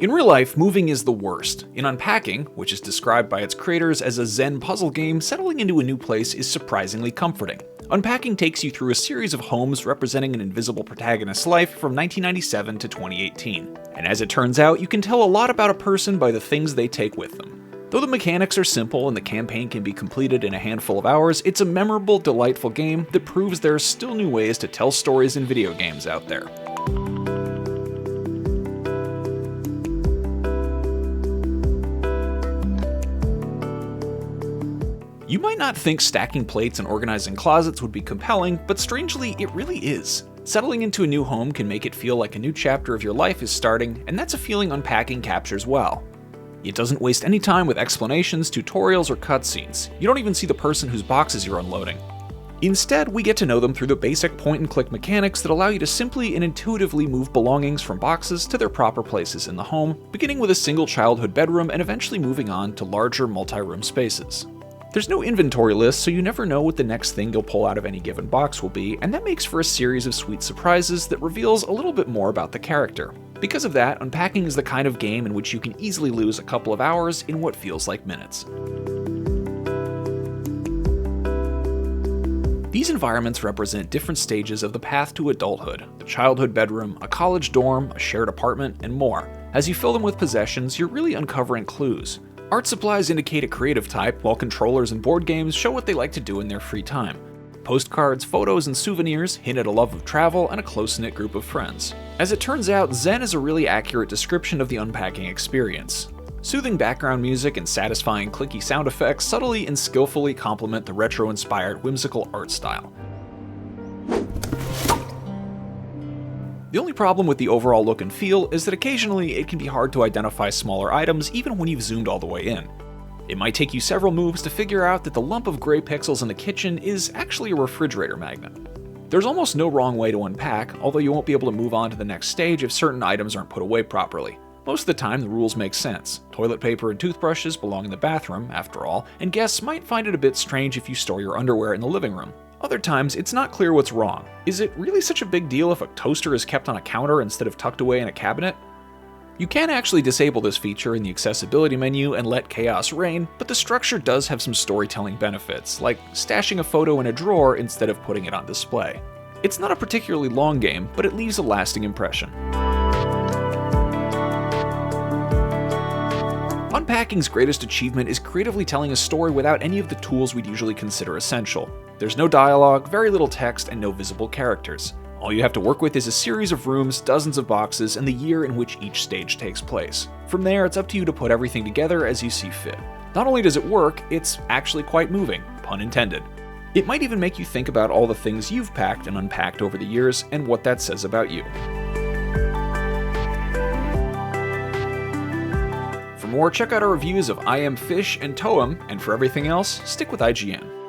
In real life, moving is the worst. In Unpacking, which is described by its creators as a Zen puzzle game, settling into a new place is surprisingly comforting. Unpacking takes you through a series of homes representing an invisible protagonist's life from 1997 to 2018. And as it turns out, you can tell a lot about a person by the things they take with them. Though the mechanics are simple and the campaign can be completed in a handful of hours, it's a memorable, delightful game that proves there are still new ways to tell stories in video games out there. You might not think stacking plates and organizing closets would be compelling, but strangely, it really is. Settling into a new home can make it feel like a new chapter of your life is starting, and that's a feeling Unpacking captures well. It doesn't waste any time with explanations, tutorials, or cutscenes. You don't even see the person whose boxes you're unloading. Instead, we get to know them through the basic point-and-click mechanics that allow you to simply and intuitively move belongings from boxes to their proper places in the home, beginning with a single childhood bedroom and eventually moving on to larger multi-room spaces. There's no inventory list, so you never know what the next thing you'll pull out of any given box will be, and that makes for a series of sweet surprises that reveals a little bit more about the character. Because of that, Unpacking is the kind of game in which you can easily lose a couple of hours in what feels like minutes. These environments represent different stages of the path to adulthood: the childhood bedroom, a college dorm, a shared apartment, and more. As you fill them with possessions, you're really uncovering clues. Art supplies indicate a creative type, while controllers and board games show what they like to do in their free time. Postcards, photos, and souvenirs hint at a love of travel and a close-knit group of friends. As it turns out, Zen is a really accurate description of the Unpacking experience. Soothing background music and satisfying clicky sound effects subtly and skillfully complement the retro-inspired whimsical art style. The only problem with the overall look and feel is that occasionally it can be hard to identify smaller items even when you've zoomed all the way in. It might take you several moves to figure out that the lump of gray pixels in the kitchen is actually a refrigerator magnet. There's almost no wrong way to unpack, although you won't be able to move on to the next stage if certain items aren't put away properly. Most of the time, the rules make sense. Toilet paper and toothbrushes belong in the bathroom, after all, and guests might find it a bit strange if you store your underwear in the living room. Other times, it's not clear what's wrong. Is it really such a big deal if a toaster is kept on a counter instead of tucked away in a cabinet? You can actually disable this feature in the accessibility menu and let chaos reign, but the structure does have some storytelling benefits, like stashing a photo in a drawer instead of putting it on display. It's not a particularly long game, but it leaves a lasting impression. Unpacking's greatest achievement is creatively telling a story without any of the tools we'd usually consider essential. There's no dialogue, very little text, and no visible characters. All you have to work with is a series of rooms, dozens of boxes, and the year in which each stage takes place. From there, it's up to you to put everything together as you see fit. Not only does it work, it's actually quite moving, pun intended. It might even make you think about all the things you've packed and unpacked over the years and what that says about you. For more, check out our reviews of I Am Fish and Toem, and for everything else, stick with IGN.